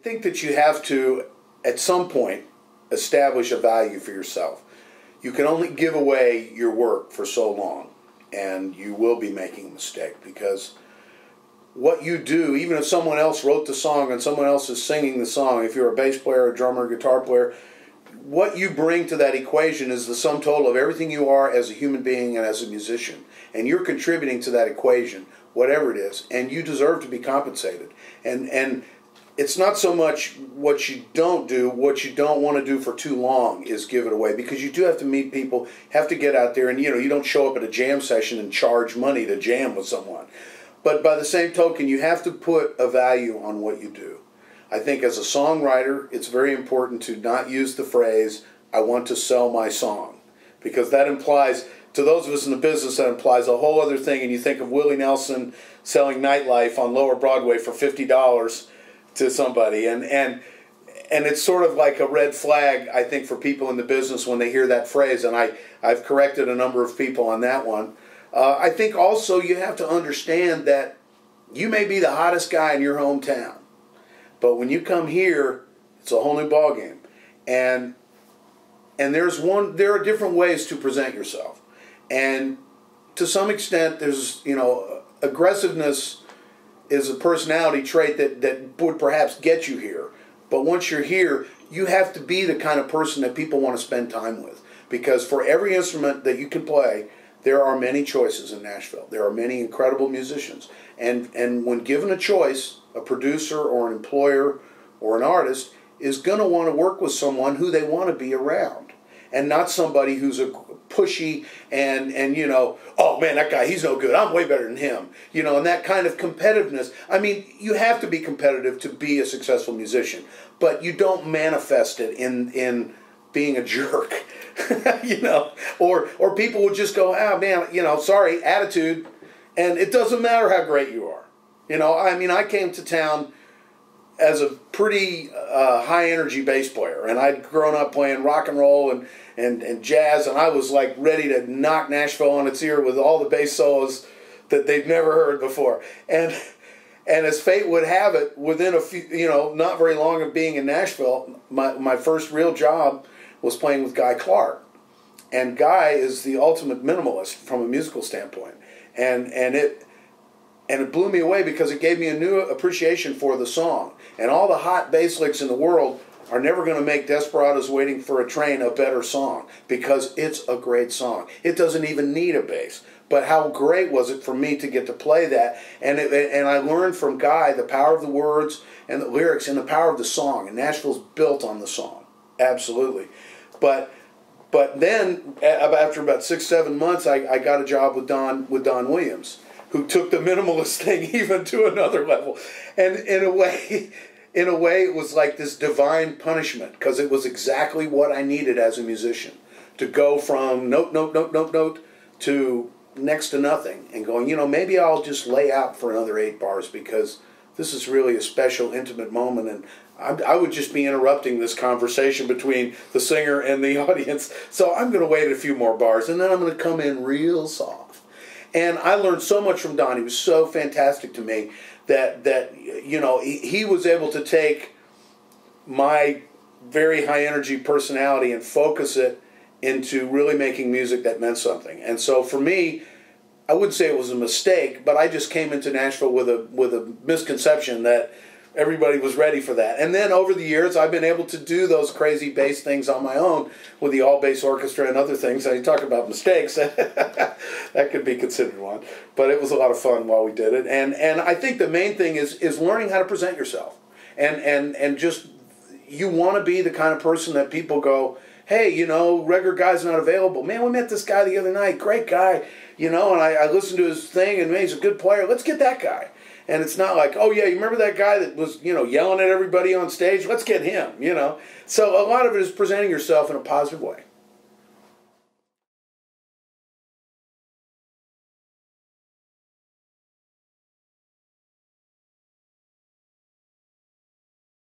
think that you have to, at some point, establish a value for yourself. You can only give away your work for so long, and you will be making a mistake, because what you do, even if someone else wrote the song and someone else is singing the song, if you're a bass player, a drummer, a guitar player, what you bring to that equation is the sum total of everything you are as a human being and as a musician. And you're contributing to that equation, whatever it is, and you deserve to be compensated. And it's not so much what you don't do, what you don't want to do for too long is give it away, because you do have to meet people, have to get out there, and you don't show up at a jam session and charge money to jam with someone. But by the same token, you have to put a value on what you do. I think as a songwriter, it's very important to not use the phrase, I want to sell my song, because that implies, to those of us in the business, that implies a whole other thing, and you think of Willie Nelson selling Nightlife on Lower Broadway for $50 to somebody, and it's sort of like a red flag, I think, for people in the business when they hear that phrase, and I've corrected a number of people on that one. I think also you have to understand that you may be the hottest guy in your hometown, but when you come here, it's a whole new ballgame, and there are different ways to present yourself, and to some extent, there's aggressiveness is a personality trait that would perhaps get you here. But once you're here, you have to be the kind of person that people want to spend time with. Because for every instrument that you can play, there are many choices in Nashville. There are many incredible musicians. And when given a choice, a producer or an employer or an artist is going to want to work with someone who they want to be around. And not somebody who's a pushy and oh man, that guy, he's no good, I'm way better than him, and that kind of competitiveness. I mean, you have to be competitive to be a successful musician, but you don't manifest it in being a jerk, or people will just go, oh man, sorry, attitude, and it doesn't matter how great you are. I mean, I came to town as a pretty high energy bass player, and I'd grown up playing rock and roll and jazz, and I was like ready to knock Nashville on its ear with all the bass solos that they'd never heard before. And as fate would have it, within a few, not very long of being in Nashville, my first real job was playing with Guy Clark. And Guy is the ultimate minimalist from a musical standpoint. And it blew me away, because it gave me a new appreciation for the song. And all the hot bass licks in the world are never going to make Desperados Waiting for a Train a better song, because it's a great song. It doesn't even need a bass. But how great was it for me to get to play that? And I learned from Guy the power of the words and the lyrics and the power of the song. And Nashville's built on the song. Absolutely. But then, after about 6-7 months, I got a job with Don Williams, who took the minimalist thing even to another level. And in a way, it was like this divine punishment, because it was exactly what I needed as a musician, to go from note, note, note, note, note to next to nothing, and going, maybe I'll just lay out for another 8 bars, because this is really a special, intimate moment, and I would just be interrupting this conversation between the singer and the audience, so I'm going to wait a few more bars, and then I'm going to come in real soft. And I learned so much from Don. He was so fantastic to me that he was able to take my very high energy personality and focus it into really making music that meant something. And so for me, I wouldn't say it was a mistake, but I just came into Nashville with a misconception that everybody was ready for that. And then over the years, I've been able to do those crazy bass things on my own with the all-bass orchestra and other things. And you talk about mistakes, that could be considered one. But it was a lot of fun while we did it. And I think the main thing is learning how to present yourself. And just, you want to be the kind of person that people go, hey, regular guy's not available. Man, we met this guy the other night, great guy, and I listened to his thing, and man, he's a good player. Let's get that guy. And it's not like, oh yeah, you remember that guy that was, yelling at everybody on stage? Let's get him, So a lot of it is presenting yourself in a positive way.